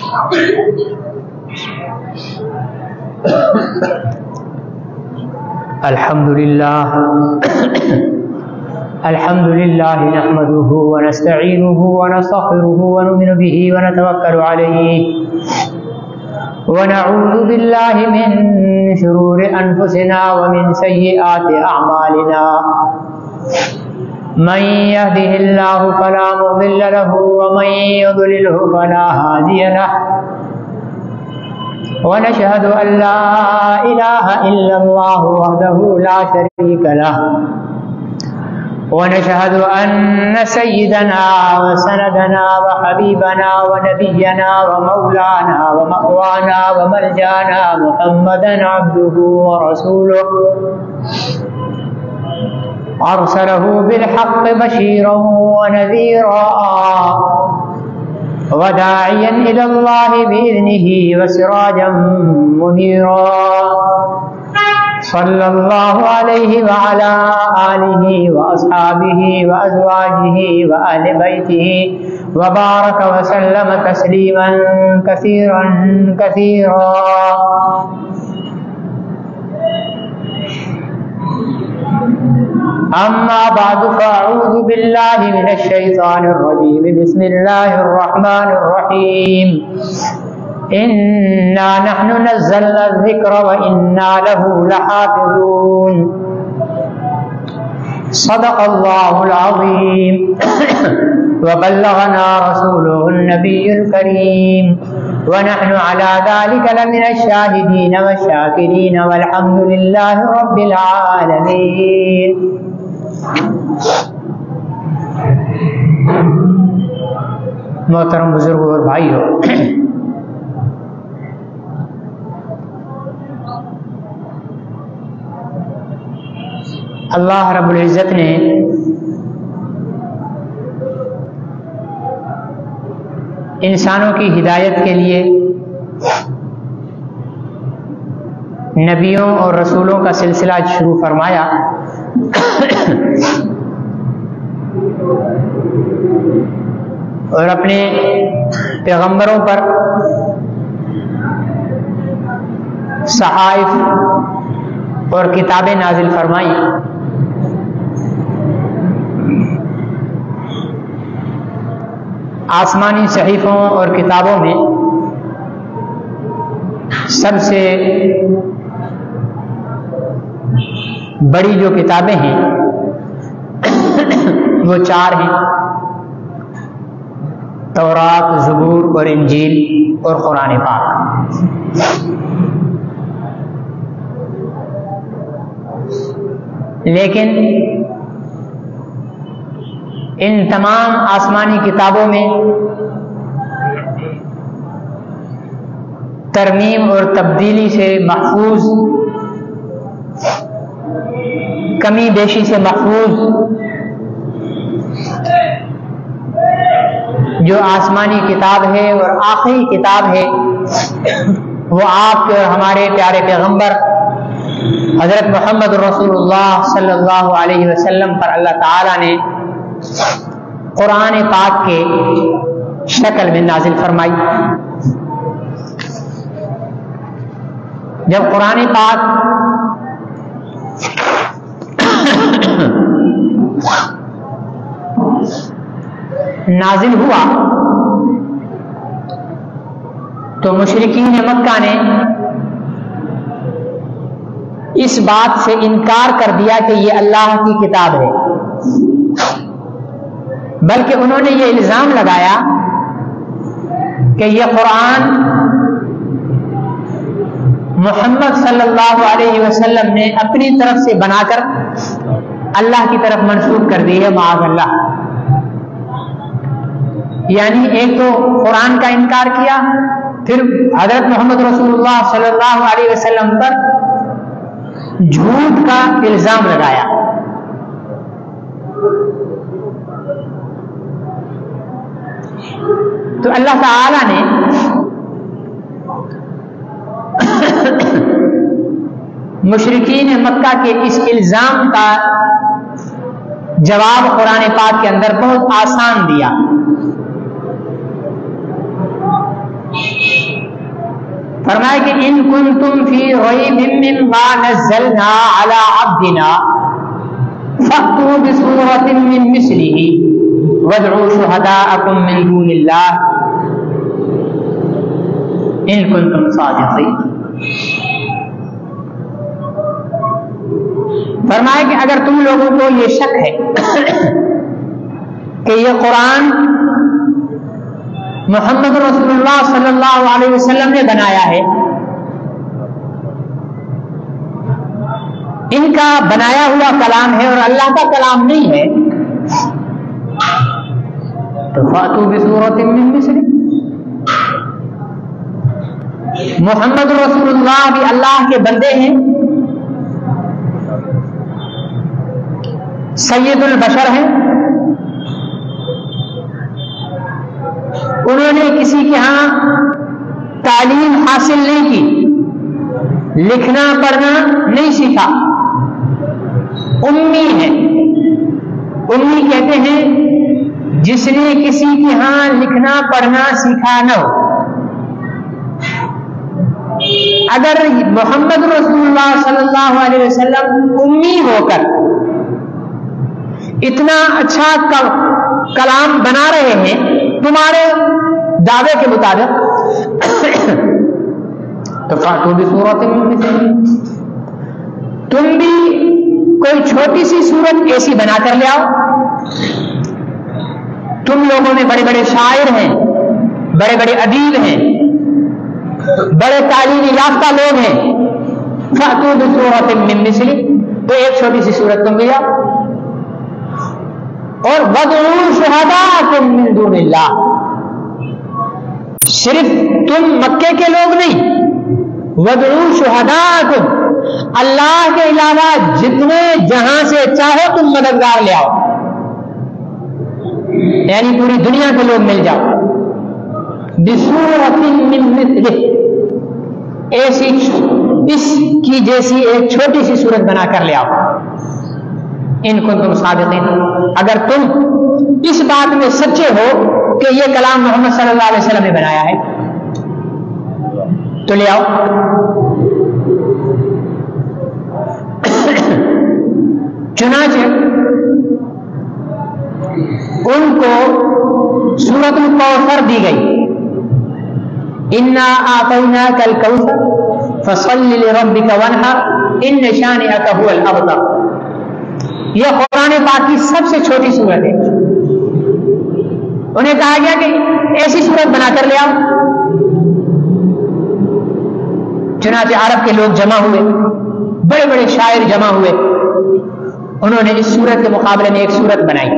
الحمد لله نحمده ونستعينه ونستغفره ونؤمن به ونتوكل عليه ونعوذ بالله من شرور أنفسنا ومن سيئات أعمالنا من يهده الله فلا مضل له ومن يضلله فلا هادي له ونشهد أن لا إله إلا الله وحده لا شريك له ونشهد أن سيدنا وسندنا وحبيبنا ونبينا ومولانا ومأوانا وملجانا محمدا عبده ورسوله أرسله بالحق بشيرا ونذيرا وداعيا إلى الله بإذنه وسراجا منيرا صلى الله عليه وعلى آله وأصحابه وأزواجه وأهل بيته وبارك وسلم تسليما كثيرا كثيرا. أما بعد فأعوذ بالله من الشيطان الرجيم. بسم الله الرحمن الرحيم. إنا نحن نزلنا الذكر وإنا له لحافظون. صدق الله العظيم وبلغنا رسوله النبي الكريم ونحن على ذلك لمن الشاهدين والشاكرين والحمد لله رب العالمين. محترم بزرگوں اور بھائیوں، اللہ رب العزت نے انسانوں کی ہدایت کے لیے نبیوں اور رسولوں کا سلسلہ شروع فرمایا. اور اپنے پیغمبروں پر صحائف اور کتابیں نازل فرمائی. آسمانی صحیفوں اور کتابوں میں سب سے بڑی جو کتابیں ہیں وہ 4 ہیں: تورات، زبور اور انجیل اور قرآن پاک. لیکن ان تمام آسمانی کتابوں میں ترمیم اور تبدیلی سے محفوظ، کمی بیشی سے محفوظ جو آسمانی کتاب ہے اور آخری کتاب ہے وہ آپ کے اور ہمارے پیارے پیغمبر حضرت محمد رسول اللہ صلی اللہ علیہ وسلم پر اللہ تعالی نے قرآن پاک کے شکل میں نازل فرمائی. جب قرآن پاک نازل ہوا تو مشرکین مکہ نے اس بات سے انکار کر دیا کہ یہ اللہ کی کتاب ہے، بلکہ انہوں نے یہ الزام لگایا کہ یہ قرآن محمد صلی اللہ علیہ وسلم نے اپنی طرف سے بنا کر اللہ کی طرف منسوب کر دی ہے، معاذ اللہ. یعنی ایک تو قرآن کا انکار کیا، پھر حضرت محمد رسول اللہ صلی اللہ علیہ وسلم پر جھوٹ کا الزام لگایا. تو اللہ تعالی نے مشرکین مکہ کے اس الزام کا جواب قرآن پاک کے اندر بہت آسان دیا. فرمایا کہ ان کنتم فی ریب مما نزلنا علی عبدنا فأتوا بسورۃ من مثلہ وادعوا شہداءکم من دون اللہ ان کنتم صادقین. فرمایا کہ اگر تم لوگوں کو یہ شک ہے کہ یہ قرآن محمد رسول اللہ صلی اللہ علیہ وسلم نے بنایا ہے، ان کا بنایا ہوا کلام ہے اور اللہ کا کلام نہیں ہے، تو فاتوا بسورۃ من مثلہ، محمد رسول اللہ بھی اللہ کے بندے ہیں، سید البشر ہیں، انہوں نے کسی کے ہاں تعلیم حاصل نہیں کی، لکھنا پڑھنا نہیں سیکھا، امی ہے. امی کہتے ہیں جس نے کسی کے ہاں لکھنا پڑھنا سیکھا نہ ہو. اگر محمد رسول اللہ صلی اللہ علیہ وسلم امی ہو کر اتنا اچھا کلام بنا رہے ہیں تمہارے دعوے کے مطابق، تو فاتوا بسورۃ من مثلہ، تم بھی کوئی چھوٹی سی سورت ایسی بنا کر لے آؤ. تم لوگوں میں بڑے بڑے شاعر ہیں، بڑے بڑے ادیب ہیں، بڑے تعلیمی یافتہ لوگ ہیں، فاتوا بسورۃ من مثلہ، تو ایک چھوٹی سی سورت تم بھی آؤ. اور وادعوا شہداءکم من دون اللہ، صرف تم مکے کے لوگ نہیں، وادعوا شہداءکم، اللہ کے علاوہ جتنے جہاں سے چاہو تم مددگار لے آؤ، یعنی پوری دنیا کے لوگ مل جاؤ. بسورۃ من مثلہ، ایسی اس کی جیسی ایک چھوٹی سی سورت بنا کر لے آؤ. ان کنتم صادقین، اگر تم اس بات میں سچے ہو کہ یہ کلام محمد صلی اللہ علیہ وسلم نے بنایا ہے تو لے آؤ. چنانچہ ان کو سورۃ الکوثر دی گئی، انا اعطیناک الکوثر فصل لربک وانحر ان شانئک هو الابتر. یہ قرآن پاک کی سب سے چھوٹی سورت ہے. انہیں کہا گیا کہ ایسی سورت بنا کر لے آؤ. چنانچہ عرب کے لوگ جمع ہوئے، بڑے بڑے شاعر جمع ہوئے، انہوں نے اس سورت کے مقابلے میں ایک سورت بنائی،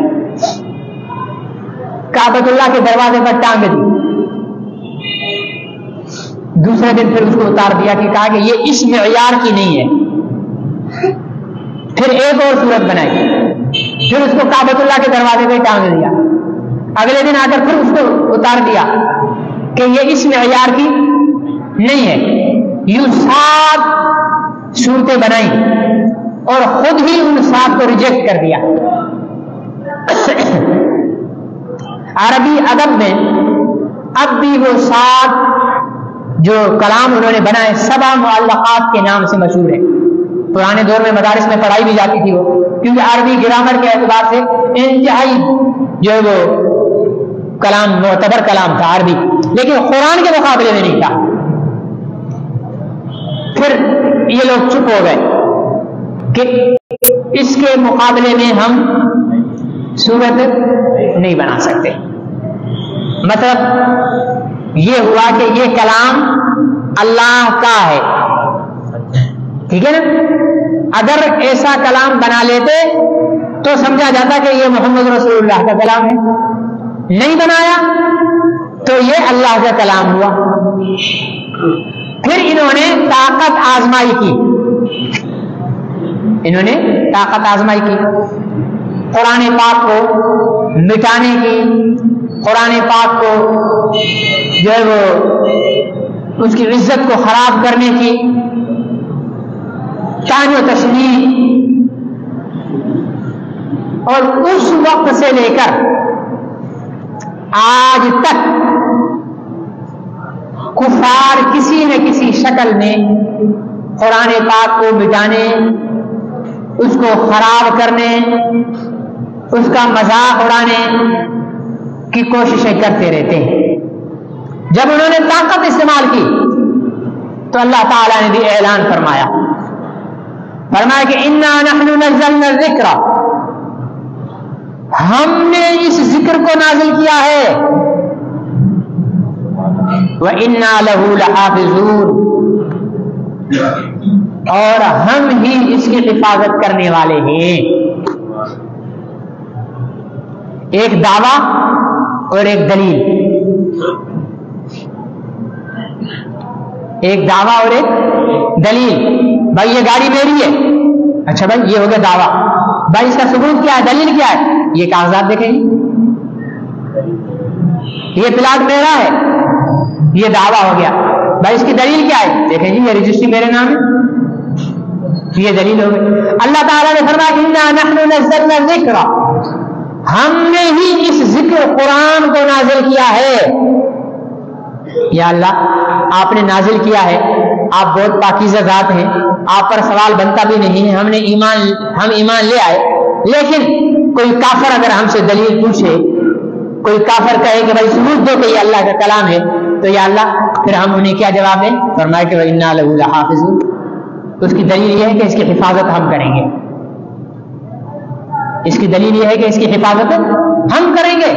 کعبۃ اللہ کے دروازے پر ٹانگ دی. دوسرے دن پھر اس کو اتار دیا کہ کہا کہ یہ اس معیار کی نہیں ہے. پھر ایک اور سورت بنائی، پھر اس کو کعبۃ اللہ کے دروازے پہ ٹانگ دیا. اگلے دن آ کر پھر اس کو اتار دیا کہ یہ اس معیار کی نہیں ہے. یوں 7 صورتیں بنائی اور خود ہی ان 7 کو ریجیکٹ کر دیا. عربی ادب میں اب بھی وہ 7 جو کلام انہوں نے بنائے 7 معلقات کے نام سے مشہور ہے. پرانے دور میں مدارس میں پڑھائی بھی جاتی تھی وہ، کیونکہ عربی گرامر کے اعتبار سے انتہائی جو ہے وہ کلام معتبر کلام تھا عربی، لیکن قرآن کے مقابلے میں نہیں تھا. پھر یہ لوگ چپ ہو گئے کہ اس کے مقابلے میں ہم سورت نہیں بنا سکتے. مطلب یہ ہوا کہ یہ کلام اللہ کا ہے، ٹھیک ہے نا. اگر ایسا کلام بنا لیتے تو سمجھا جاتا کہ یہ محمد رسول اللہ کا کلام ہے. نہیں بنایا تو یہ اللہ کا کلام ہوا. پھر انہوں نے طاقت آزمائی کی، قرآن پاک کو مٹانے کی، قرآن پاک کو جو ہے وہ اس کی عزت کو خراب کرنے کی، تعین و تشریح. اور اس وقت سے لے کر آج تک کفار کسی نہ کسی شکل میں قرآن پاک کو مٹانے، اس کو خراب کرنے، اس کا مذاق اڑانے کی کوششیں کرتے رہتے ہیں۔ جب انہوں نے طاقت استعمال کی تو اللہ تعالیٰ نے بھی اعلان فرمایا کہ انا نحن نزلنا الذکر، ہم نے اس ذکر کو نازل کیا ہے، وَإِنَّا لَهُ لَحَافِظُونَ، اور ہم ہی اس کی حفاظت کرنے والے ہیں۔ ایک دعویٰ اور ایک دلیل، ایک دعویٰ اور ایک دلیل۔ بھائی یہ گاڑی میری ہے، اچھا بھائی یہ ہو گیا دعویٰ، بھائی اس کا ثبوت کیا ہے، دلیل کیا ہے، یہ کاغذات دیکھیں گے، یہ پلاٹ میرا ہے، یہ دعویٰ ہو گیا۔ بھائی اس کی دلیل کیا ہے، دیکھیں جی یہ رجسٹری میرے نام ہے، یہ دلیل ہو گئی۔ اللہ تعالیٰ نے فرمایا انا نحن نزلنا الذکر، ہم نے ہی اس ذکر قرآن کو نازل کیا ہے۔ یا اللہ آپ نے نازل کیا ہے، آپ بہت پاکیزہ ذات ہیں، آپ پر سوال بنتا بھی نہیں ہے، ہم ایمان لے آئے، لیکن کوئی کافر اگر ہم سے دلیل پوچھے، کوئی کافر کہے کہ بھائی ثبوت دو کہ یہ اللہ کا کلام ہے، تو یا اللہ پھر ہم انہیں کیا جواب دیں؟ فرمایا کہ وَإِنَّا لَهُ لَحَافِظُونَ، اس کی دلیل یہ ہے کہ اس کی حفاظت ہم کریں گے، اس کی دلیل یہ ہے کہ اس کی حفاظت ہم کریں گے۔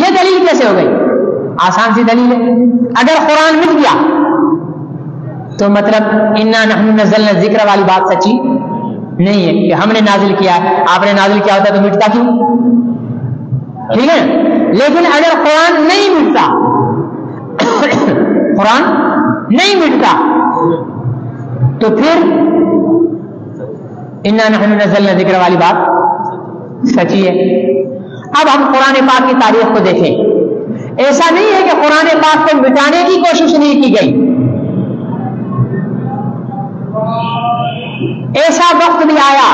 یہ دلیل کیسے ہو گئی؟ آسان سی دلیل ہے، اگر قرآن مٹ گیا تو مطلب انا نحن نزلنا الذکر والی بات سچی نہیں ہے کہ ہم نے نازل کیا ہے، آپ نے نازل کیا ہوتا تو مٹتا کیوں؟ ٹھیک ہے، لیکن اگر قرآن نہیں مٹتا، قرآن نہیں مٹتا تو پھر انا نحن نزلنا الذکر والی بات سچی ہے۔ اب ہم قرآن پاک کی تاریخ کو دیکھیں، ایسا نہیں ہے کہ قرآن پاک کو مٹانے کی کوشش نہیں کی گئی، ایسا وقت بھی آیا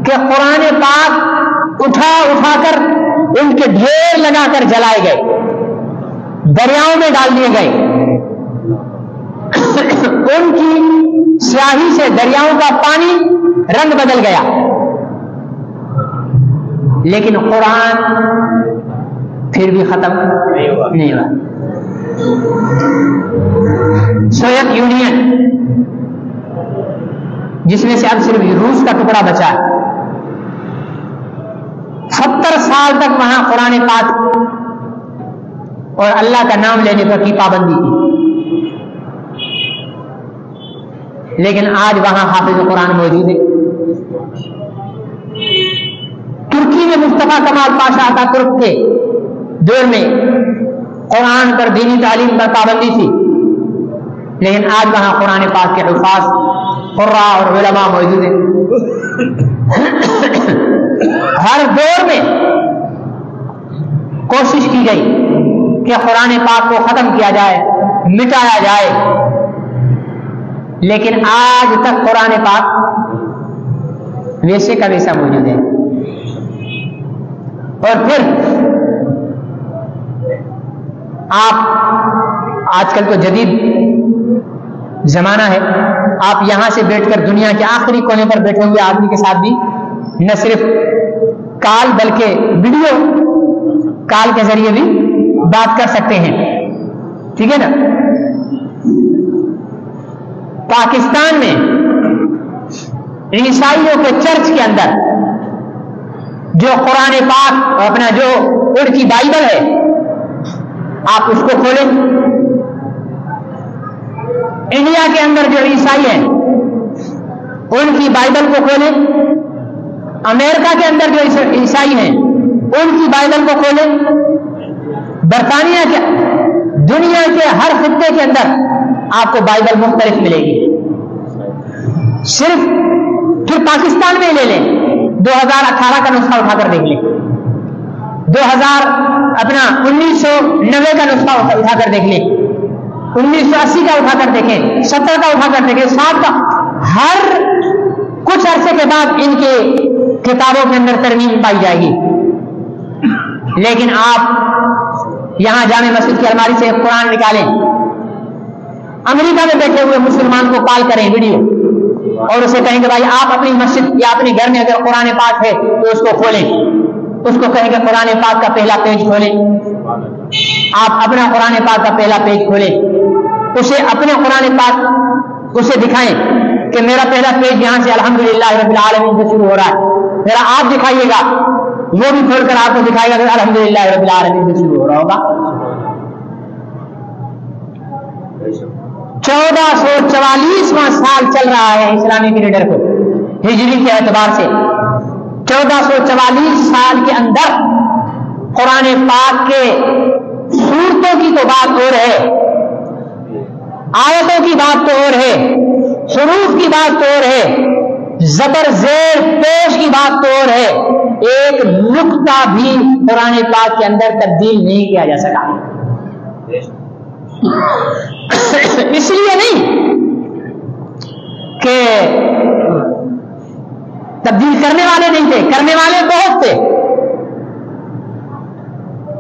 کہ قرآن پاک اٹھا کر ان کے ڈھیر لگا کر جلائے گئے، دریاؤں میں ڈال دیے گئے، ان کی سیاہی سے دریاؤں کا پانی رنگ بدل گیا، لیکن قرآن پھر بھی ختم نہیں ہوا۔ سوویت یونین جس میں سے اب صرف روس کا ٹکڑا بچا ہے، 70 سال تک وہاں قرآن پاک اور اللہ کا نام لینے پر کی پابندی تھی، لیکن آج وہاں حافظ قرآن موجود ہے۔ ترکی میں مصطفیٰ کمال پاشا اتاتürk کے دور میں قرآن پر، دینی تعلیم پر پابندی تھی، لیکن آج وہاں قرآن پاک کے حفاظ، قراء اور علماء موجود ہیں۔ ہر دور میں کوشش کی گئی کہ قرآن پاک کو ختم کیا جائے، مٹایا جائے، لیکن آج تک قرآن پاک ویسے کا ویسا موجود ہے۔ اور پھر آپ آج کل تو جدید زمانہ ہے، آپ یہاں سے بیٹھ کر دنیا کے آخری کونے پر بیٹھے ہوئے آدمی کے ساتھ بھی نہ صرف کال بلکہ ویڈیو کال کے ذریعے بھی بات کر سکتے ہیں، ٹھیک ہے نا۔ پاکستان میں عیسائیوں کے چرچ کے اندر جو قرآن پاک اپنا جو ان کی بائبل ہے، آپ اس کو کھولیں، انڈیا کے اندر جو عیسائی ہیں ان کی بائبل کو کھولیں، امریکہ کے اندر جو عیسائی ہیں ان کی بائبل کو کھولیں، برطانیہ کے، دنیا کے ہر خطے کے اندر آپ کو بائبل مختلف ملے گی۔ صرف پھر پاکستان میں لے لیں، 2018 کا نسخہ اٹھا کر دیکھ لیں، 1990 کا نسخہ اٹھا کر دیکھ لیں، 1980 کا اٹھا کر دیکھیں، 70 کا اٹھا کر دیکھیں، 60 کا، ہر کچھ عرصے کے بعد ان کے کتابوں کے اندر ترمیم پائی جائے گی، لیکن آپ یہاں جامع مسجد کی الماری سے ایک قرآن نکالیں، امریکہ میں بیٹھے ہوئے مسلمان کو کال کریں ویڈیو اور اسے کہیں کہ بھائی آپ اپنی مسجد یا اپنے گھر میں اگر قرآن پاک ہے تو اس کو کھولیں، اس کو کہیں کہ قرآن پاک کا پہلا پیج کھولیں، آپ اپنا قرآن پاک کا پہلا پیج کھولیں، اسے اپنے قرآن پاک اسے دکھائیں کہ میرا پہلا پیج یہاں سے الحمدللہ رب العالمین سے شروع ہو رہا ہے، میرا آپ دکھائیے گا، وہ بھی کھول کر آپ کو دکھائے گا کہ الحمدللہ رب العالمین سے شروع ہو رہا ہوگا۔ 1444واں سال چل رہا ہے اسلامی پیریڈر کو ہجری کے اعتبار سے، 1444 سال کے اندر قرآن پاک کے سورتوں کی تو بات اور ہے، آیتوں کی بات تو اور ہے، حروف کی بات تو اور ہے، زبر زیر پیش کی بات تو اور ہے، ایک نقطہ بھی قرآن پاک کے اندر تبدیل نہیں کیا جا سکا۔ اس لیے نہیں کہ تبدیل کرنے والے نہیں تھے، کرنے والے بہت تھے،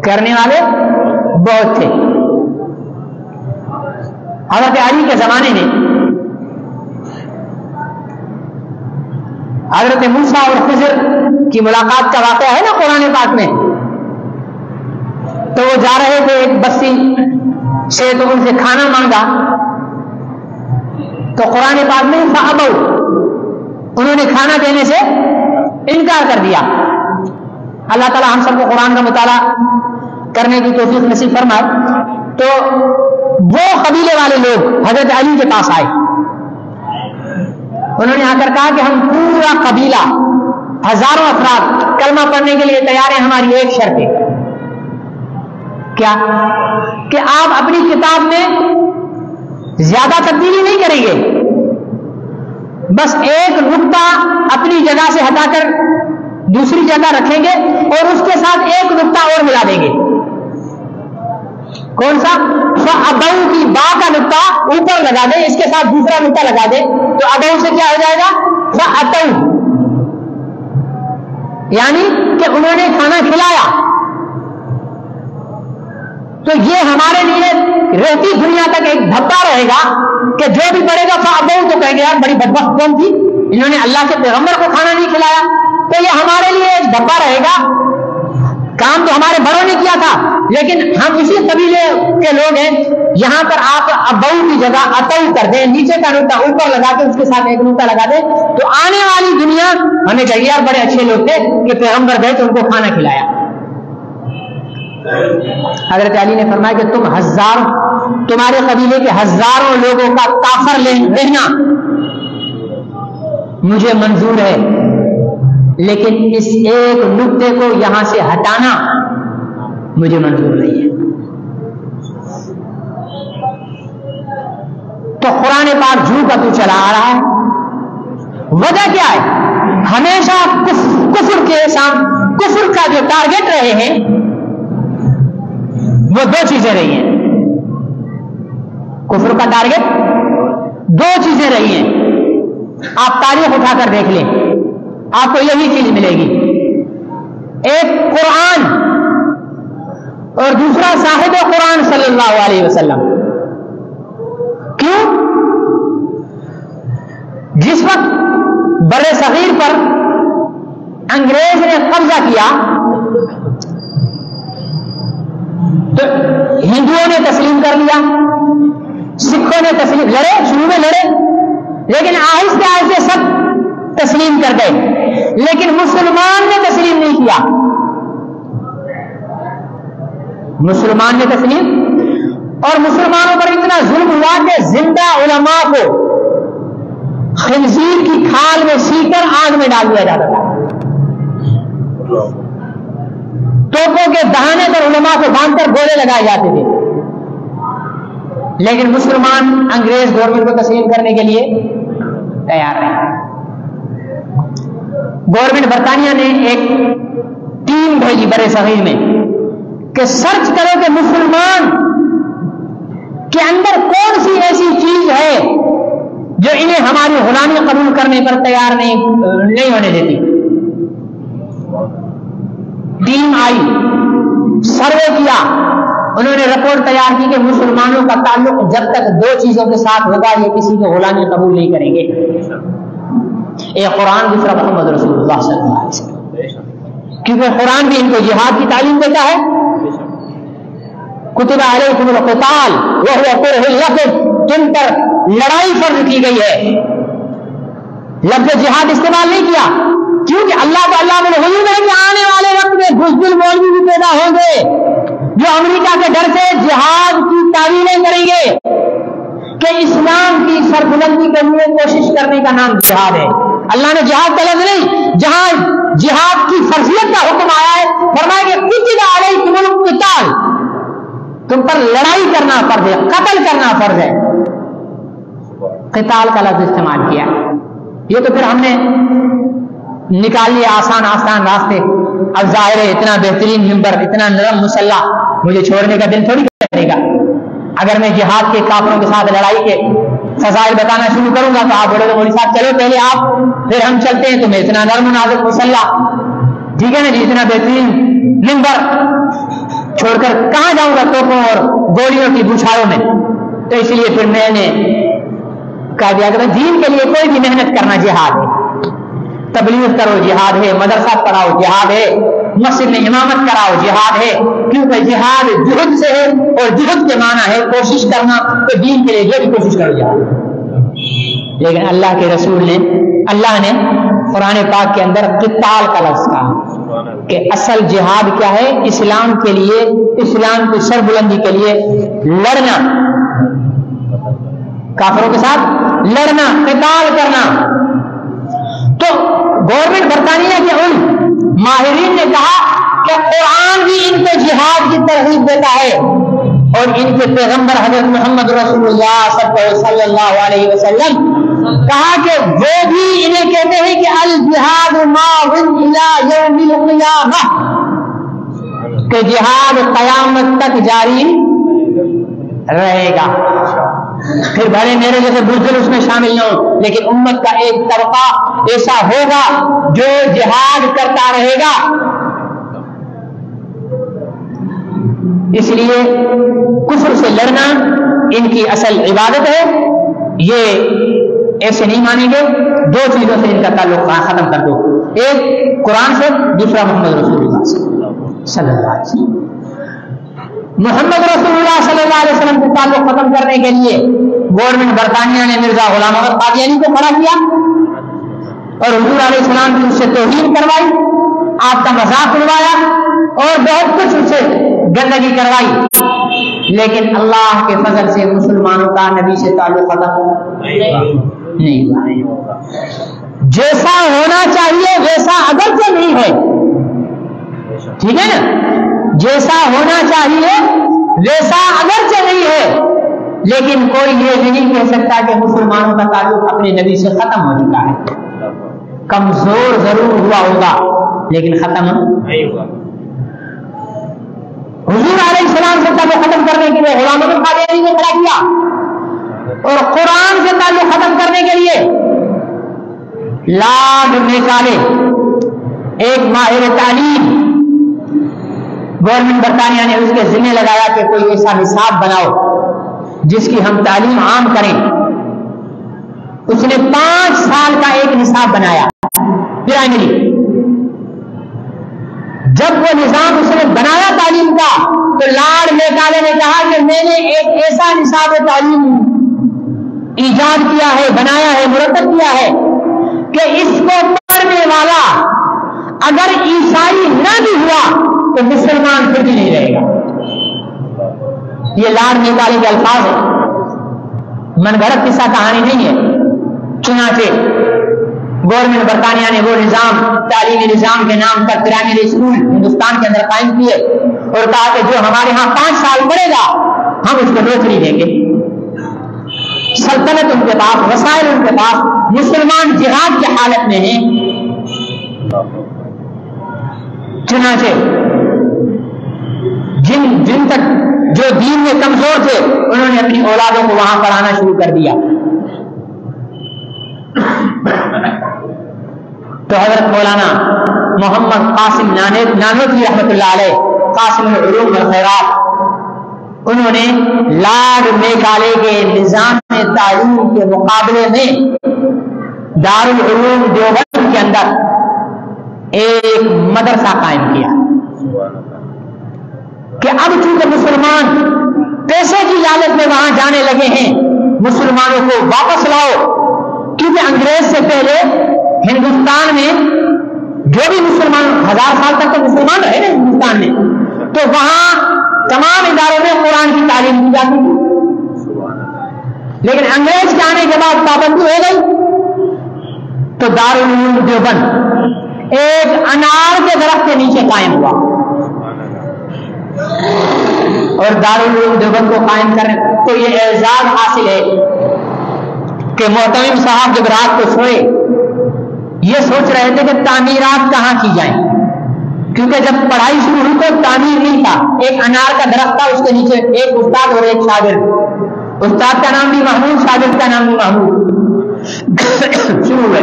کرنے والے بہت تھے۔ حضرت علی کے زمانے میں حضرت موسیٰ اور خضر کی ملاقات کا واقعہ ہے نا قرآن پاک میں، تو وہ جا رہے تھے ایک بستی سے تو ان سے کھانا مانگا تو قرآن پاک میں فَأَبَوْا، انہوں نے کھانا دینے سے انکار کر دیا۔ اللہ تعالی ہم سب کو قرآن کا مطالعہ کرنے کی توفیق نصیب فرمائے۔ تو وہ قبیلے والے لوگ حضرت علی کے پاس آئے، انہوں نے آ کر کہا کہ ہم پورا قبیلہ ہزاروں افراد کلمہ پڑھنے کے لیے تیار ہیں، ہماری ایک شرط ہے، کیا کہ آپ اپنی کتاب میں زیادہ تبدیلی نہیں کریں گے، بس ایک نقطہ اپنی جگہ سے ہٹا کر دوسری جگہ رکھیں گے اور اس کے ساتھ ایک نقطہ اور ملا دیں گے۔ کون سا؟ فَأَبَوْا کی با کا نقطہ اوپر لگا دیں، اس کے ساتھ دوسرا نقطہ لگا دیں تو ابو سے کیا ہو جائے گا؟ فَأَتَوْا، یعنی کہ انہوں نے کھانا کھلایا۔ تو یہ ہمارے لیے رہتی دنیا تک ایک دھبا رہے گا کہ جو بھی پڑھے گا فَأَبَوْا تو کہیں گے یار بڑی بدبخت قوم تھی، انہوں نے اللہ کے پیغمبر کو کھانا نہیں کھلایا۔ تو یہ ہمارے لیے ایک دھبا رہے گا، کام تو ہمارے بڑوں نے کیا تھا لیکن ہم اسی قبیلے کے لوگ ہیں، یہاں پر آپ ابو کی جگہ اتو کر دیں، نیچے کا نقطہ اوپر لگا کے اس کے ساتھ ایک نقطہ لگا دیں، تو آنے والی دنیا ہمیں کہے یار بڑے اچھے لوگ تھے کہ پیغمبر گئے تو ان کو کھانا کھلایا۔ حضرت علی نے فرمایا کہ تمہارے قبیلے کے ہزاروں لوگوں کا کافر رہنا مجھے منظور ہے، لیکن اس ایک نقطے کو یہاں سے ہٹانا مجھے منظور نہیں ہے۔ تو قرآن پاک جھوٹ کا تو چلا آ رہا ہے، وجہ کیا ہے؟ ہمیشہ کفر کا جو ٹارگٹ رہے ہیں وہ دو چیزیں رہی ہیں، کفر کا ٹارگٹ دو چیزیں رہی ہیں، آپ تاریخ اٹھا کر دیکھ لیں آپ کو یہی چیز ملے گی، ایک قرآن اور دوسرا صاحب قرآن صلی اللہ علیہ وسلم۔ کیوں؟ جس وقت بر صغیر پر انگریز نے قبضہ کیا تو ہندوؤں نے تسلیم کر لیا، سکھوں نے تسلیم، لڑے شروع میں لڑے لیکن آہستہ آہستہ سب تسلیم کر گئے، لیکن مسلمان نے تسلیم نہیں کیا، مسلمان نے تسلیم، اور مسلمانوں پر اتنا ظلم ہوا کہ زندہ علماء کو خنزیر کی کھال میں سی کر آگ میں ڈال دیا جاتا تھا، توپوں کے دہانے پر علماء کو باندھ کر گولے لگائے جاتے تھے، لیکن مسلمان انگریز گورنمنٹ کو تسلیم کرنے کے لیے تیار رہے۔ گورنمنٹ برطانیہ نے ایک ٹیم بھیجی بر صغیر میں کہ سرچ کرو کہ مسلمان کے اندر کون سی ایسی چیز ہے جو انہیں ہماری غلامی قبول کرنے پر تیار نہیں ہونے دیتی۔ ٹیم آئی، سروے کیا، انہوں نے رپورٹ تیار کی کہ مسلمانوں کا تعلق جب تک دو چیزوں کے ساتھ ہوگا یہ کسی کو غلامی قبول نہیں کریں گے، ایک قرآن، دوسرا محمد رسول اللہ صلی اللہ علیہ وسلم، کیونکہ قرآن بھی ان کو جہاد کی تعلیم دیتا ہے. کتب علیکم القتال وہو کرہ لکم، تم پر لڑائی فرض کی گئی ہے. لفظ جہاد استعمال نہیں کیا کیونکہ اللہ نے حضور ہے کہ آنے والے وقت میں بزدل مولوی بھی پیدا ہوں گے جو امریکہ کے ڈر سے جہاد کی تعویلیں کریں گے کہ اسلام کی سربلندی کے لیے کوشش کرنے کا نام جہاد ہے. اللہ نے جہاد کا لفظ نہیں، جہاں جہاد کی فرضیت کا حکم آیا ہے فرمایا کہ کتب علیکم القتال، تم پر لڑائی کرنا فرض ہے، قتل کرنا فرض ہے. قتال کا لفظ استعمال کیا. یہ تو پھر ہم نے نکال لیا آسان راستے. اب ظاہر ہے اتنا بہترین ممبر، اتنا نرم مسلح مجھے چھوڑنے کا دل تھوڑی کرے گا. اگر میں جہاد کے کافروں کے ساتھ لڑائی کے فضائل بتانا شروع کروں گا تو آپ بولے گا مولوی صاحب چلو پہلے آپ پھر ہم چلتے ہیں. تو میں اتنا نرم و نازک مسلح، ٹھیک ہے نا جی، اتنا بہترین ممبر چھوڑ کر کہاں جاؤں گا توپوں اور گولیوں کی بوچھاروں میں. تو اس لیے پھر میں نے کہہ دیا کہ دین کے لیے کوئی بھی محنت کرنا جہاد ہے. تبلیغ کرو جہاد ہے، مدرسہ پڑھاؤ جہاد ہے، مسجد میں امامت کراؤ جہاد ہے، کیونکہ جہاد جہد سے ہے اور جہد کے معنی ہے کوشش کرنا. تو دین کے لیے یہ بھی کوشش کرو جہاد. لیکن اللہ کے رسول نے، اللہ نے قرآن پاک کے اندر قتال کا لفظ کہا کہ اصل جہاد کیا ہے؟ اسلام کے لیے، اسلام کی سربلندی کے لیے لڑنا، کافروں کے ساتھ لڑنا، قتال کرنا. تو گورنمنٹ برطانیہ کے ان ماہرین نے کہا کہ قرآن بھی ان کو جہاد کی ترغیب دیتا ہے اور ان کے پیغمبر حضرت محمد رسول اللہ صلی اللہ علیہ وسلم کہا کہ وہ بھی انہیں کہتے ہیں کہ الجہاد ماضٍ الی یوم القیامہ، کہ جہاد قیامت تک جاری رہے گا. پھر بھلے میرے جیسے بزدل اس میں شامل نہ ہو، لیکن امت کا ایک طبقہ ایسا ہوگا جو جہاد کرتا رہے گا. اس لیے کفر سے لڑنا ان کی اصل عبادت ہے. یہ ایسے نہیں مانیں گے. دو چیزوں سے ان کا تعلق ختم کر دو، ایک قرآن سے، دوسرا محمد رسول اللہ صلی اللہ علیہ وسلم. محمد رسول اللہ صلی اللہ علیہ وسلم کے تعلق ختم کرنے کے لیے گورنمنٹ برطانیہ نے مرزا غلام احمد قادیانی کو کھڑا کیا اور حضور علیہ السلام کی اس سے توہین کروائی، آپ کا مذاق اڑوایا اور بہت کچھ اس سے گندگی کروائی. لیکن اللہ کے فضل سے مسلمانوں کا نبی سے تعلق ختم نہیں ہوا. جیسا ہونا چاہیے ویسا اگرچہ نہیں ہے، ٹھیک ہے نا، جیسا ہونا چاہیے ویسا اگرچہ نہیں ہے، لیکن کوئی یہ نہیں کہہ سکتا کہ مسلمانوں کا تعلق اپنے نبی سے ختم ہو چکا ہے. کمزور ضرور ہوا ہوگا لیکن ختم نہیں ہوا. حضور علیہ السلام سے تعلق ختم کرنے کے لیے غلام احمد قادیانی نے کھڑا کیا اور قرآن سے تعلق ختم کرنے کے لیے لاڈ نکالے. ایک ماہر تعلیم گورنمنٹ برطانیہ نے اس کے ذمہ لگایا کہ کوئی ایسا نصاب بناؤ جس کی ہم تعلیم عام کریں. اس نے 5 سال کا ایک نصاب بنایا پرائمری. جب وہ نظام اس نے بنایا تعلیم کا تو لاڈ میکالے نے کہا کہ میں نے ایک ایسا نصاب تعلیم ایجاد کیا ہے، بنایا ہے، مرتب کیا ہے کہ اس کو پڑھنے والا اگر عیسائی نہ بھی ہوا تو مسلمان پھر بھی نہیں رہے گا. یہ لاڈ میکالے کے الفاظ ہیں، من گھڑت قصہ کہانی نہیں ہے. چنانچہ گورنمنٹ برطانیہ نے وہ نظام، تعلیمی نظام کے نام پر پرائمری اسکول ہندوستان کے اندر قائم کیے اور کہا کہ جو ہمارے ہاں 5 سال پڑھے گا ہم اس کو نوکری دیں گے. سلطنت ان کے پاس، وسائل ان کے پاس، مسلمان جہاد کی حالت میں ہیں. چنانچہ جن تک جو دین میں کمزور تھے انہوں نے اپنی اولادوں کو وہاں پڑھانا شروع کر دیا. تو حضرت مولانا محمد قاسم نانوتوی رحمۃ اللہ علیہ، قاسم العلوم والخیرات، انہوں نے لارڈ میکالے کے نظام تعلیم کے مقابلے میں دارالعلوم دیوبند کے اندر ایک مدرسہ قائم کیا کہ اب چونکہ مسلمان پیسے کی لالچ میں وہاں جانے لگے ہیں، مسلمانوں کو واپس لاؤ، کیونکہ انگریز سے پہلے ہندوستان میں جو بھی مسلمان 1000 سال تک تو مسلمان رہے نا ہندوستان میں، تو وہاں تمام اداروں میں قرآن کی تعلیم کی جاتی تھی، لیکن انگریز کے آنے کے بعد پابندی ہو گئی، تو دارالعلوم دیوبند ایک انار کے درخت کے نیچے قائم ہوا، اور دارالعلوم دیوبند کو قائم کرنے کو یہ اعزاز حاصل ہے کہ محتمم صاحب جب رات کو سوئے یہ سوچ رہے تھے کہ تعمیرات کہاں کی جائیں، کیونکہ جب پڑھائی شروع ہوئی تو تعمیر نہیں تھا، ایک انار کا درخت تھا، اس کے نیچے ایک استاد اور ایک شاگرد، استاد کا نام بھی محمود، شاگرد کا نام بھی محمود شروع ہوئے۔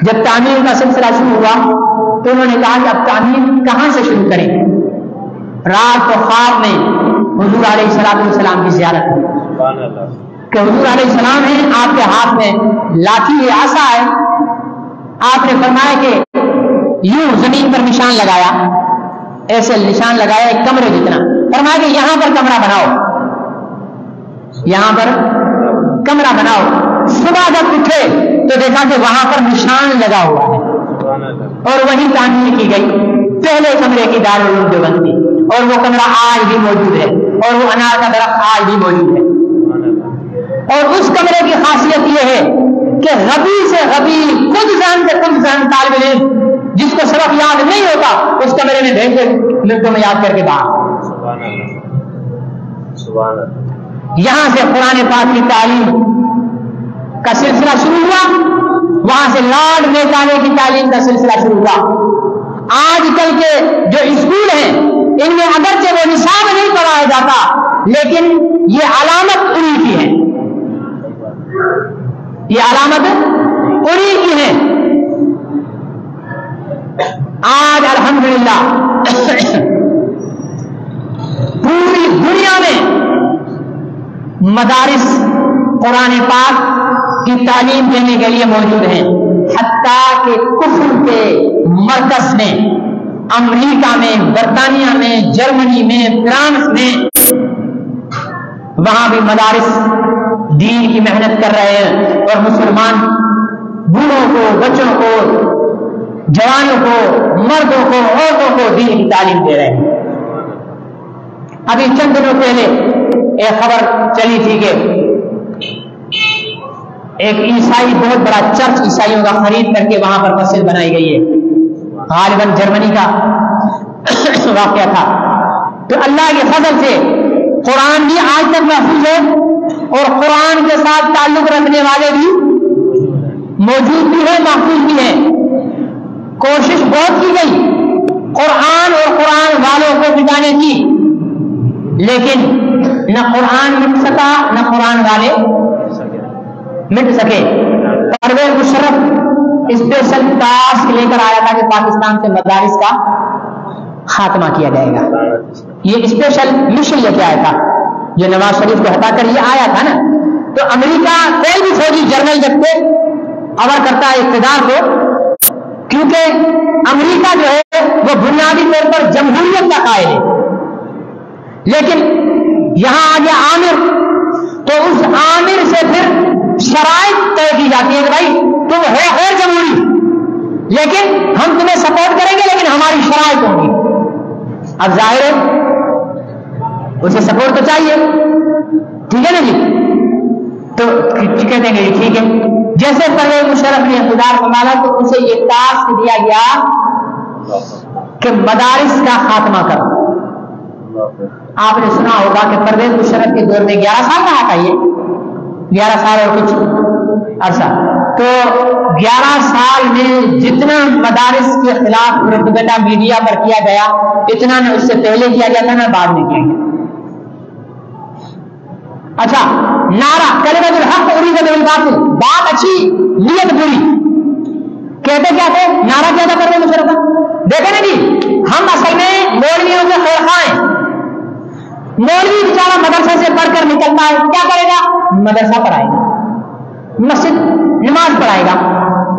جب تعمیر کا سلسلہ شروع ہوا تو انہوں نے کہا کہ اب تعمیر کہاں سے شروع کریں، رات کو خواب میں حضور علیہ السلام کی زیارت ہوئی کہ حضور علیہ السلام ہیں، آپ کے ہاتھ میں لاٹھی عصا ہے، آپ نے فرمایا کہ یوں زمین پر نشان لگایا، ایسے نشان لگایا ایک کمرے جتنا، فرمایا کہ یہاں پر کمرہ بناؤ، یہاں پر کمرہ بناؤ۔ صبح جب اٹھے تو دیکھا کہ وہاں پر نشان لگا ہوا ہے، اور وہی تعمیر کی گئی، پہلے کمرے کی دارالعلوم دیوبند تھی، اور وہ کمرہ آج بھی موجود ہے، اور وہ انار کا درخت آج بھی موجود ہے۔ اور اس کمرے کی خاصیت یہ ہے کہ غبی سے غبی، خود زن سے خود زن طالب علم جس کو سبق یاد نہیں ہوتا اس کمرے میں بھیج کے منٹوں میں یاد کر کے باہر۔ یہاں سے قرآن پاک کی تعلیم کا سلسلہ شروع ہوا، وہاں سے لارڈ میکالے کی تعلیم کا سلسلہ شروع ہوا۔ آج کل کے جو اسکول ہیں ان میں اگرچہ وہ نصاب نہیں پڑھایا جاتا، لیکن یہ علامت اری کی ہے، یہ علامت اری کی ہے۔ آج الحمدللہ پوری دنیا میں مدارس قرآن پاک کی تعلیم دینے کے لیے موجود ہیں، حتیٰ کہ کفر کے مرکز میں، امریکہ میں، برطانیہ میں، جرمنی میں، فرانس میں، وہاں بھی مدارس دین کی محنت کر رہے ہیں، اور مسلمان بوڑھوں کو، بچوں کو، جوانوں کو، مردوں کو، عورتوں کو دین کی تعلیم دے رہے ہیں۔ ابھی چند دنوں پہلے ایک خبر چلی تھی کہ ایک عیسائی بہت بڑا چرچ عیسائیوں کا خرید کر کے وہاں پر مسجد بنائی گئی ہے، غالباً جرمنی کا واقعہ تھا۔ تو اللہ کے فضل سے قرآن بھی آج تک محفوظ ہے، اور قرآن کے ساتھ تعلق رکھنے والے بھی موجود بھی ہیں، محفوظ بھی ہیں۔ کوشش بہت کی گئی قرآن اور قرآن والوں کو بچانے کی، لیکن نہ قرآن مٹ سکا نہ قرآن والے مٹ سکے۔ پرویز مشرف اسپیشل ٹاسک لے کر آیا تھا کہ پاکستان سے مدارس کا خاتمہ کیا جائے گا، یہ اسپیشل مشن لے کے آیا تھا، جو نواز شریف کو ہٹا کر یہ آیا تھا نا۔ تو امریکہ کوئی بھی فوجی جنرل جب سے عبر کرتا ہے اقتدار کو، کیونکہ امریکہ جو ہے وہ بنیادی طور پر جمہوریت کا قائل ہے، لیکن یہاں آ گیا عامر، تو اس عامر سے پھر شرائط طے کی جاتی ہے کہ بھائی تم ہو غیر جمہوری، لیکن ہم تمہیں سپورٹ کریں گے، لیکن ہماری شرائط ہوں گی۔ اب ظاہر ہے اسے سپورٹ تو چاہیے، ٹھیک ہے نا جی، تو کہتے ہیں کہ ٹھیک ہے۔ جیسے پرویز مشرف نے اقتدار سنبھالا تو اسے یہ ٹاسک دیا گیا کہ مدارس کا خاتمہ کرو۔ آپ نے سنا ہوگا کہ پرویز مشرف کے دور میں 11 سال رہا تھا، یہ 11 سال اور کچھ عرصہ، تو 11 سال میں جتنا مدارس کے خلاف پروپیگنڈا میڈیا پر کیا گیا اتنا نہ اس سے پہلے کیا گیا تھا نہ بعد میں کیا گیا۔ اچھا، نعرہ کلمۃ الحق ارید بالباطل، بات اچھی نیت بری، کہتے کیا تھے؟ نعرہ کیا تھا پرویز مشرف کا؟ دیکھیں نا جی، ہم اصل میں مولویوں کے خیر خواہ ہیں، مولوی بیچارہ مدرسے سے پڑھ کر نکلتا ہے، کیا کرے گا؟ مدرسہ پڑھائے گا، مسجد نماز پڑھائے گا،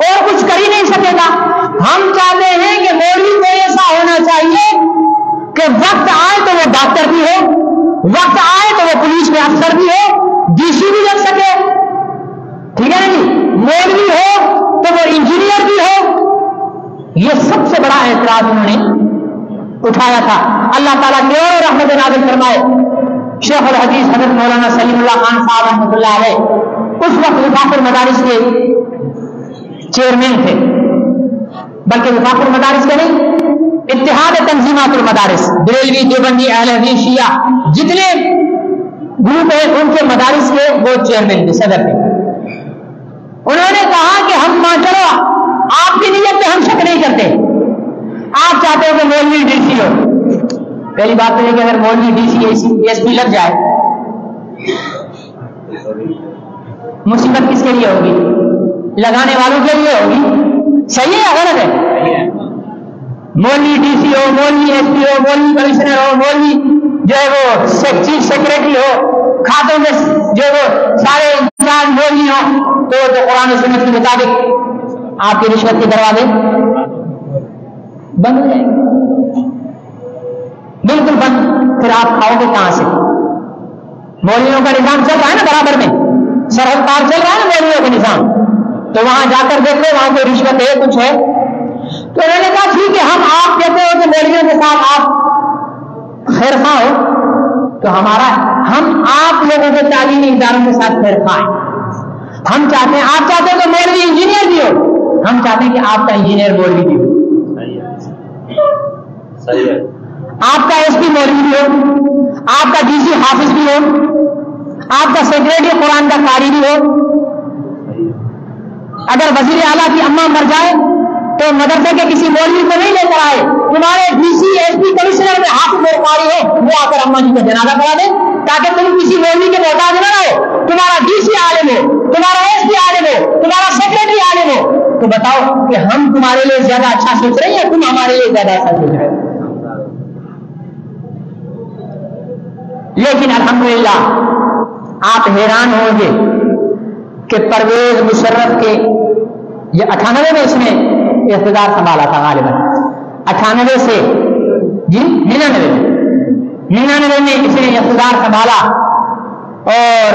اور کچھ کر ہی نہیں سکے گا۔ ہم چاہتے ہیں کہ مولوی کو ایسا ہونا چاہیے کہ وقت آئے تو وہ ڈاکٹر بھی ہو، وقت آئے تو وہ پولیس میں افسر بھی ہو، ڈی سی بھی لگ سکے، ٹھیک ہے نا جی، مولوی ہو تو وہ انجینئر بھی ہو۔ یہ سب سے بڑا اعتراض انہوں نے اٹھایا تھا۔ اللہ تعالیٰ کی اور رحمت نازل فرمائے، شیخ الحدیث حضرت مولانا سلیم اللہ خان صاحب رحمۃ اللہ علیہ اس وقت وفاق المدارس کے چیئرمین تھے، بلکہ وفاق المدارس کے نہیں، اتحاد تنظیمات المدارس، بریلوی، دیوبندی، اہل حدیث، شیعہ، جتنے گروپ ہیں ان کے مدارس کے وہ چیئرمین تھے، صدر تھے۔ انہوں نے کہا کہ ہم چلو آپ کی نیت پہ ہم شک نہیں کرتے، آپ چاہتے ہو کہ مولوی ڈی سی ہو۔ پہلی بات تو یہ کہ اگر مولوی ڈی سی ایس پی لگ جائے مصیبت کس کے لیے ہوگی؟ لگانے والوں کے لیے ہوگی، صحیح ہے غلط ہے؟ مولوی ڈی سی ہو، مولوی ایس پی ہو، مولوی کمشنر ہو، مولوی جو ہے وہ چیف سیکرٹری ہو، کھاتوں میں جو وہ سارے انچارج مولوی ہوں، تو قرآن و سنت کے مطابق آپ کی رشوت کے دروازے بند ہو جائیں گے، بالکل بند۔ پھر آپ کھاؤ گے کہاں سے؟ مولویوں کا نظام چل رہا ہے نا برابر میں، سرحد پار چل رہا ہے نا مولویوں کا نظام، تو وہاں جا کر دیکھو وہاں کوئی رشوت ہے، کچھ ہے؟ تو انہوں نے کہا ٹھیک ہے، ہم آپ کہتے ہو کہ مولویوں کے ساتھ آپ خیر خواہ ہو، تو ہم آپ لوگوں کے تعلیمی اداروں کے ساتھ خیر خواہ ہیں۔ ہم چاہتے ہیں، آپ چاہتے ہو کہ مولوی انجینئر بھی ہو، ہم چاہتے ہیں کہ آپ کا انجینئر مولوی بھی ہو، آپ کا ایس پی مولوی بھی ہو، آپ کا ڈی سی حافظ بھی ہو، آپ کا سیکرٹری قرآن کا قاری بھی ہو۔ اگر وزیر اعلیٰ کی اماں مر جائے تو مدرسے کے کسی مولوی کو نہیں لے کر آئے، تمہارے D C S P commissioner میں حافظ اور قاری ہو، وہ آ کر اماں جی کا جنازہ کرا دے، تاکہ تم کسی مولوی کے محتاج نہ رہو۔ تمہارا ڈی سی عالم ہو، تمہارا ایس پی عالم ہو، تمہارا سیکرٹری عالم ہو، تو بتاؤ کہ ہم تمہارے لیے زیادہ اچھا سوچ رہے ہیں یا تم ہمارے لیے زیادہ اچھا سوچ رہے ہو؟ لیکن الحمدللہ آپ حیران ہوں گے کہ پرویز مشرف کے یہ 98 میں اس نے اقتدار سنبھالا تھا، غالباً 98 سے جی 99 میں اس نے اقتدار سنبھالا۔ اور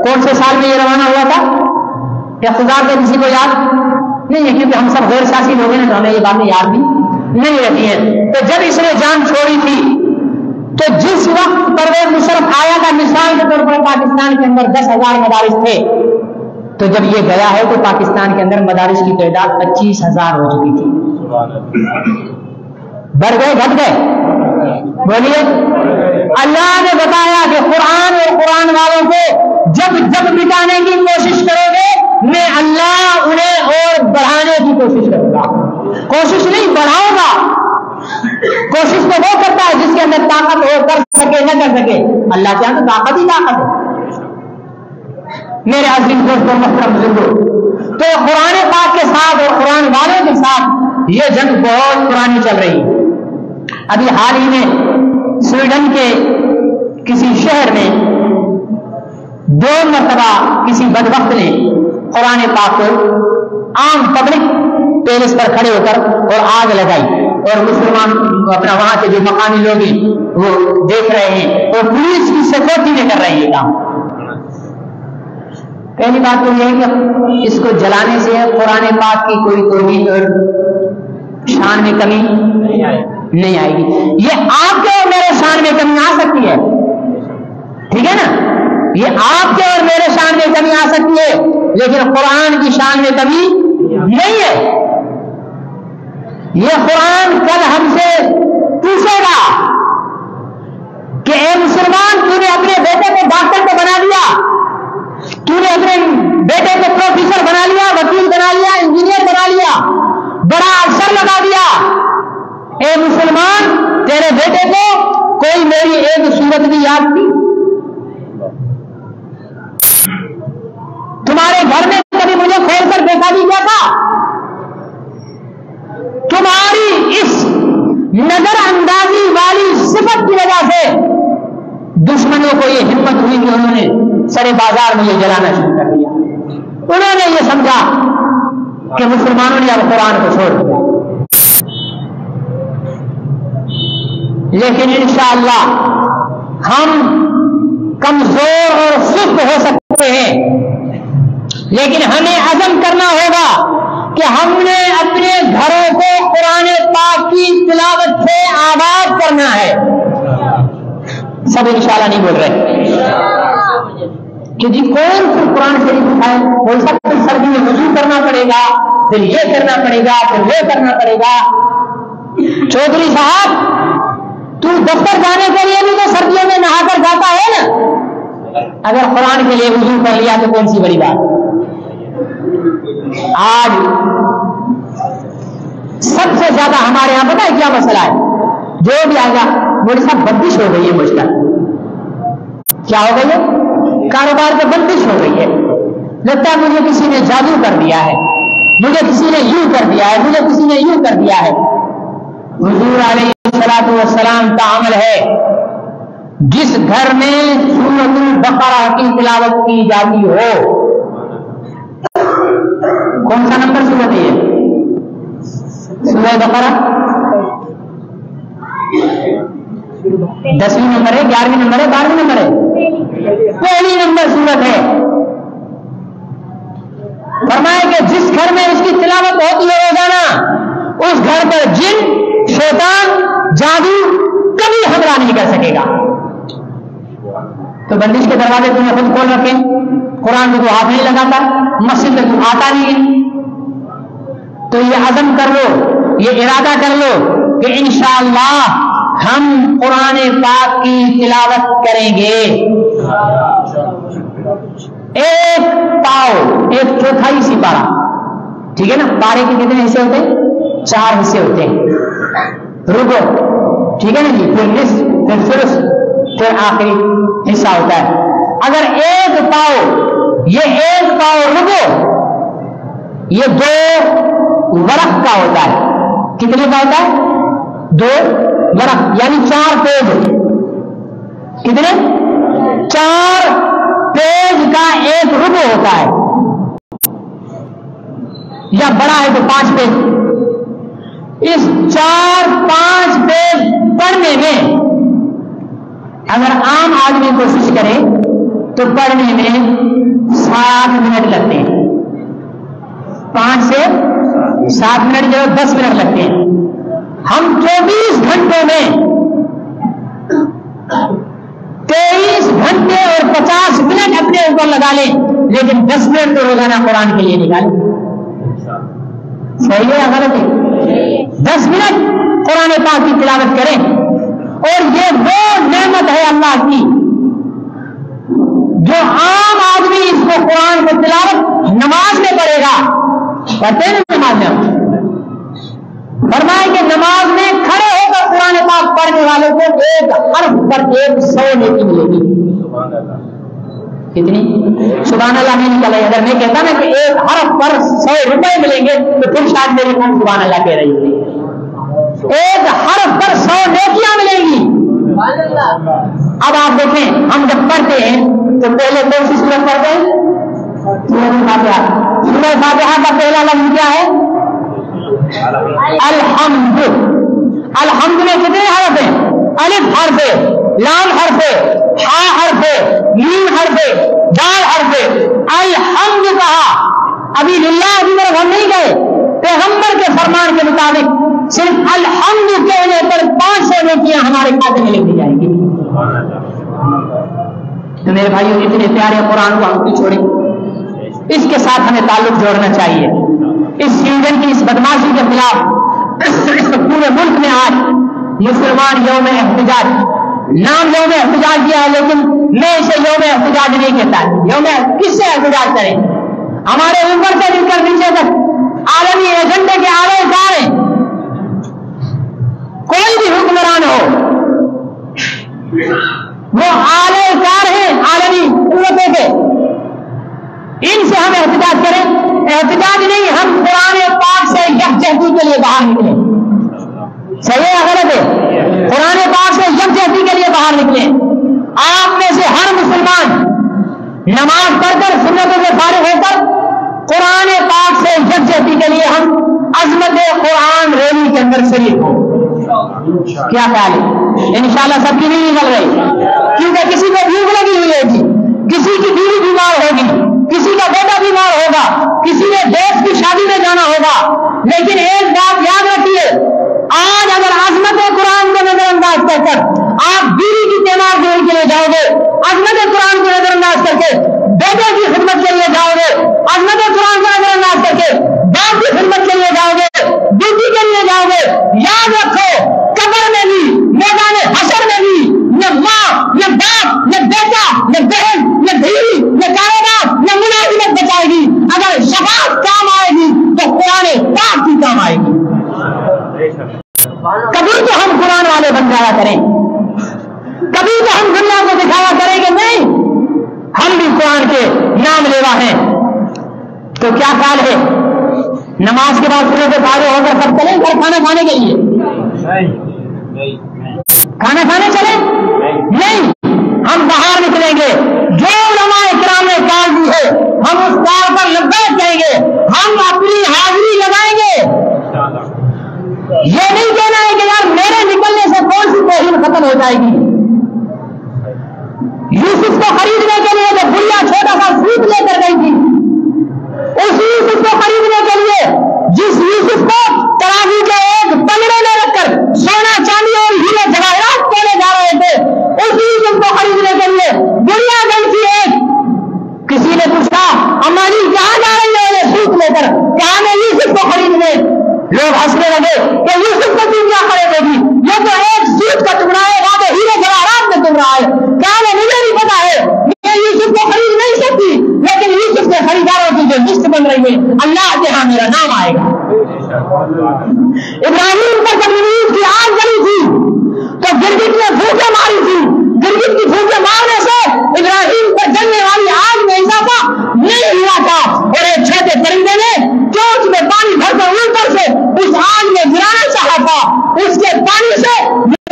کون سے سال میں یہ روانہ ہوا تھا اقتدار کا کسی کو یاد نہیں ہے، کیونکہ ہم سب غیر سیاسی لوگ ہیں تو ہمیں یہ باتیں یاد بھی نہیں رہتی ہیں۔ تو جب اس نے جان چھوڑی تھی تو جس وقت پرویز مشرف آیا تھا، مثال کے طور پر پاکستان کے اندر 10,000 مدارس تھے، تو جب یہ گیا ہے تو پاکستان کے اندر مدارس کی تعداد 25,000 ہو چکی تھی۔ بڑھ گئے گھٹ گئے؟ بولیے۔ اللہ نے بتایا کہ قرآن اور قرآن والوں کو جب جب مٹانے کی کوشش کرو گے میں اللہ انہیں اور بڑھانے کی کوشش کروں گا۔ کوشش نہیں، بڑھاؤں گا۔ کوشش تو وہ کرتا ہے جس کے اندر طاقت ہو، کر سکے نہ کر سکے، اللہ کے اندر طاقت ہی طاقت ہے۔ میرے عزیز دوستوں، محترم بزرگوں، تو قرآن پاک کے ساتھ اور قرآن والوں کے ساتھ یہ جنگ بہت پرانی چل رہی ہے۔ ابھی حال ہی میں سویڈن کے کسی شہر میں 2 مرتبہ کسی بدبخت نے قرآن پاک کو عام پبلک پیلس پر کھڑے ہو کر اور آگ لگائی، اور مسلمان اپنا وہاں کے جو مقامی لوگ ہیں وہ دیکھ رہے ہیں، اور پولیس کی سیکورٹی میں کر رہے ہیں یہ کام۔ پہلی بات تو یہ ہے کہ اس کو جلانے سے قرآن پاک کی کوئی توہین اور شان میں کمی نہیں آئے گی۔ یہ آپ کے اور میرے شان میں کمی آ سکتی ہے، ٹھیک ہے نا، یہ آپ کے اور میرے شان میں کمی آ سکتی ہے، لیکن قرآن کی شان میں کمی نہیں ہے۔ یہ قرآن کل ہم سے پوچھے گا کہ اے مسلمان، تو نے اپنے بیٹے کو ڈاکٹر کو بنا دیا، تو نے اپنے بیٹے کو پروفیسر بنا لیا، وکیل بنا لیا، انجینئر بنا لیا، بڑا افسر لگا دیا، اے مسلمان تیرے بیٹے کو کوئی میری ایک صورت بھی یاد تھی؟ تمہارے گھر میں کبھی مجھے کھول کر دیکھا بھی کیا تھا؟ تمہاری اس نظر اندازی والی صفت کی وجہ سے دشمنوں کو یہ ہمت ہوئی کہ انہوں نے سر بازار میں یہ جلانا شروع کر دیا. انہوں نے یہ سمجھا کہ مسلمانوں نے اب قرآن کو چھوڑ دیا. لیکن انشاءاللہ ہم کمزور اور سست ہو سکتے ہیں، لیکن ہمیں عزم کرنا ہوگا کہ ہم نے اپنے گھروں کو قرآن پاک کی تلاوت سے آباد کرنا ہے. سب انشاءاللہ نہیں بول رہے کہ جی کون سا قرآن شریف ہے، کوئی سب سردی میں وضو کرنا پڑے گا، پھر یہ کرنا پڑے گا، پھر وہ کرنا پڑے گا. چودھری صاحب تو دفتر جانے کے لیے بھی تو سردیوں میں نہا کر جاتا ہے نا، اگر قرآن کے لیے وضو کر لیا تو کون سی بڑی بات. آج سب سے زیادہ ہمارے یہاں پتہ ہے کیا مسئلہ ہے؟ جو بھی آئے گا بولے صاحب بندش ہو گئی ہے. مشکل کیا ہو گئی ہے؟ کاروبار پہ بندش ہو گئی ہے. لگتا ہے مجھے کسی نے جادو کر دیا ہے، مجھے کسی نے یوں کر دیا ہے، مجھے کسی نے یوں کر دیا ہے. حضور علیہ الصلوۃ والسلام کا عمل ہے، جس گھر میں سورۃ البقرہ کی تلاوت کی جاتی ہو. کون سا نمبر سورت ہے یہ؟ سورہ بقرہ 10ویں نمبر ہے، 11ویں نمبر ہے، 12ویں نمبر ہے، پہلی نمبر سورت ہے. فرمایا کہ جس گھر میں اس کی تلاوت ہوتی ہے روزانہ، اس گھر پر جن، شیطان، جادو کبھی حملہ نہیں کر سکے گا. تو بندش کے دروازے تم نے خود کھول رکھے، قرآن کو تو ہاتھ نہیں لگاتا، مسجد میں تو آتا نہیں. تو یہ عزم کر لو، یہ ارادہ کر لو کہ انشاءاللہ ہم قرآن پاک کی تلاوت کریں گے. ایک پاؤ، ایک چوتھائی سی پارا، ٹھیک ہے نا؟ پارے کے کتنے حصے ہوتے ہیں؟ 4 حصے ہوتے ہیں. رکو، ٹھیک ہے نا جی، پھر نصف، پھر ثلث، پھر آخری حصہ ہوتا ہے. اگر ایک پاؤ، یہ ایک پاؤ رکو یہ 2 ورق کا ہوتا ہے. کتنے کا ہوتا ہے؟ 2 ورق، یعنی 4 پیج. کتنے؟ 4 پیج کا ایک ربع ہوتا ہے، یا بڑا ہے تو 5 پیج. اس 4-5 پیج پڑھنے میں اگر عام آدمی کوشش کرے تو پڑھنے میں 60 منٹ لگتے ہیں. 5 سے 7 منٹ جو 10 منٹ لگتے ہیں. ہم 24 گھنٹوں میں 23 گھنٹے اور 50 منٹ اپنے اوپر لگا لیں، لیکن 10 منٹ تو روزانہ قرآن کے لیے نکالیں. صحیح ہے یا غلط ہے؟ 10 منٹ قرآن پاک کی تلاوت کریں. اور یہ وہ نعمت ہے اللہ کی جو عام آدمی اس کو قرآن کو تلاوت نماز میں پڑھے گا. پڑھتے ہیں نماز میں؟ فرمائے کہ نماز میں کھڑے ہو کر قرآن پاک پڑھنے والوں کو ایک حرف پر 100 نیکی ملے گی. کتنی؟ سبحان اللہ نہیں نکل رہی. اگر میں کہتا نا کہ ایک حرف پر 100 روپئے ملیں گے تو پھر شاید میری قوم سبحان اللہ کہہ رہی تھی. ایک حرف پر 100 نیکیاں ملیں گی. اب آپ دیکھیں ہم جب پڑھتے ہیں تو پہلے کون سی سورت پڑھتے ہیں؟ سورۃ فاتحہ. سورۃ فاتحہ کا پہلا لفظ کیا ہے؟ الحمد. الحمد میں کتنے حرف ہیں؟ الف حرف ہے، لام حرف ہے، ہا حرف ہے، میم حرف ہے، دال حرف ہے. الحمد کہا. ابھی للہ ابھی طرف ہم نہیں گئے. پیغمبر کے فرمان کے مطابق صرف الحمد کہنے پر 500 نیکیاں ہمارے کھاتے میں لکھ دی جائیں گی. تو میرے بھائیوں اتنے پیارے قرآن کو ہم کیوں چھوڑیں؟ اس کے ساتھ ہمیں تعلق جوڑنا چاہیے. اس سیزن کی اس بدماشی کے خلاف پورے ملک میں آج مسلمان یوم احتجاج، نام یوم احتجاج کیا ہے، لیکن میں اسے یوم احتجاج نہیں کہتا. یوم کس سے احتجاج کریں؟ ہمارے اوپر سے لے کر نیچے تک عالمی ایجنڈے کے آلے کار ہیں. کوئی بھی حکمران ہو وہ آلے کار ہیں عالمی قوتوں کے. ان سے ہم احتجاج کریں؟ احتجاج نہیں، ہم قرآن پاک سے یکجہتی کے لیے باہر نکلیں. صحیح ہے غلط ہے؟ قرآن پاک سے یکجہتی کے لیے باہر نکلیں. آپ نماز پڑھ کر سنتوں سے فارغ ہو کر قرآن پاک سے یکجہتی کے لیے ہم عظمت قرآن ریلی کے اندر شریک ہوں. کیا خیال ہے؟ انشاءاللہ سب کی نہیں نکل رہی، کیونکہ کسی کو بھوک لگی ہوئی ہوگی، کسی کی بیوی بیمار ہوگی، کسی کا بیٹا بیمار ہوگا، کسی نے دوست کی شادی میں جانا ہوگا. لیکن ایک بات یاد رکھیے، آج اگر عظمت قرآن کو نظر انداز کر کر آپ بیوی کی تیمار دینے کے لیے جاؤ گے، عظمت قرآن کو نظر انداز کر کے بیٹے کی خدمت کے لیے جاؤ گے، عظمت قرآن کو نظر انداز کر کے باپ کی خدمت کے لیے جاؤ گے، ڈیوٹی کے لیے جاؤ گے، یاد رکھو قبر میں بھی، میدان حشر میں بھی نہ ماں نہ باپ نہ بیٹا نہ بہن نہ بیوی نہ کاروبار نہ ملازمت بچائے گی. اگر شفاعت کام آئے گی تو قرآن پاک کی کام آئے گی. کبھی تو ہم قرآن والے بن جایا کریں، کبھی تو ہم دنیا کو دکھایا کریں کہ نہیں ہم بھی قرآن کے نام لیوا ہیں. تو کیا خیال ہے نماز کے بعد صبح سے فارغ ہو کر سب چلیں گھر کھانا کھانے کے لیے؟ کھانا کھانے چلیں؟ نہیں، ہم باہر نکلیں گے. جو علماء کرام نے کال دی ہے ہم اس کال پر لبیک کہیں گے، ہم اپنی حاضری لگائیں گے. یہ نہیں کہنا ہے کہ یار میرے نکلنے سے کون سی توہین ختم ہو جائے گی. یوسف کو خریدنے کے لیے جو بڑھیا چھوٹا سا سوٹ لے کر گئی تھی، اس یوسف کو خریدنے کے لیے جس یوسف کو ترازو کے ایک پلڑے میں رکھ کر سونا چاندی اور ہیرے جواہرات تولے جا رہے تھے، اس یوسف کو خریدنے کے لیے بڑھیا گئی تھی ایک. کسی نے پوچھا اما جی کہاں جا رہی ہے یہ سوٹ لے کر؟ کہاں میں یوسف کو خریدنے. لوگ ہنسنے لگے کہ یوسف کو تم کیا خریدے گی، یہ تو ایک سوٹ کا ٹکڑا ہے، وہاں پہ ہیرے جواہرات میں تم رہا ہے. کہاں میں مجھے نہیں پتا ہے، میں یوسف کو خرید نہیں سکتی، لیکن یوسف کے خریداروں کی جو لسٹ بن رہی ہے اللہ کے ہاں میرا نام آئے گا. ابراہیم پر جب نمرود کی آگ جلی تھی تو گرگٹ نے پھونکے ماری تھی. گرگٹ کی پھونکے مارنے سے ابراہیم پر جلنے والی آگ میں اضافہ نہیں ہوا تھا، اور ایک چھوٹے پرندے نے چونچ میں پانی بھر کر اوپر سے اس آگ میں گرانا چاہا تھا. اس کے پانی سے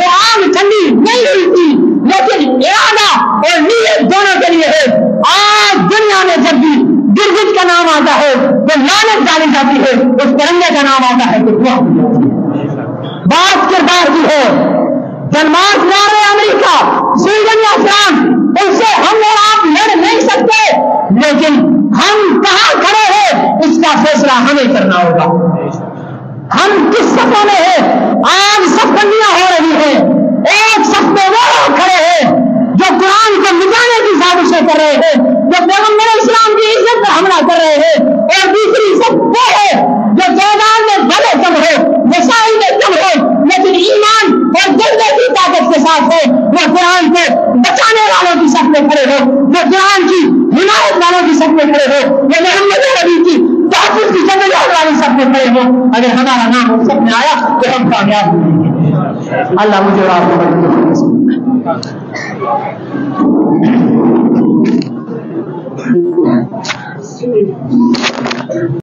وہ آگ ٹھنڈی نہیں ہوئی تھی، لیکن ارادہ اور نیت دونوں کے لیے ہے. آج دنیا میں جب بھی گرگٹ کا نام آتا ہے تو لعنت ڈالی جاتی ہے، اس پرندے کا نام آتا ہے تو دعا کی جاتی ہے. بات کردار کی ہے. ڈنمارک نارے امریکہ سویڈن یا فرانس، ان سے ہم اور آپ لڑ نہیں سکتے، لیکن ہم کہاں کھڑے ہیں اس کا فیصلہ ہمیں کرنا ہوگا. ہم کس صفوں میں ہیں؟ آج صف بندیاں ہو رہی ہیں. ایک صف میں وہ لوگ کھڑے ہیں جو قرآن کو مٹانے کی سازشیں کر رہے ہیں، جو پیغمبر اسلام کی عزت پر حملہ کر رہے ہیں، اور دوسری صف وہ ہے جو جائیداد میں بھلے کم ہو، وسائل میں کم ہو، لیکن ایمان اور جذبے کی طاقت کے ساتھ ہے. وہ قرآن کو بچانے والوں کی صف میں کھڑے ہو، وہ قرآن کی حمایت والوں کی صف میں کھڑے ہو، وہ محمد نبی کی تحفظ کی جدوجہد والی صف میں کھڑے ہو. اگر ہمارا نام اس صف میں آیا تو ہم کامیاب ہوئیں گے. اللہ مجھے اور آپ کو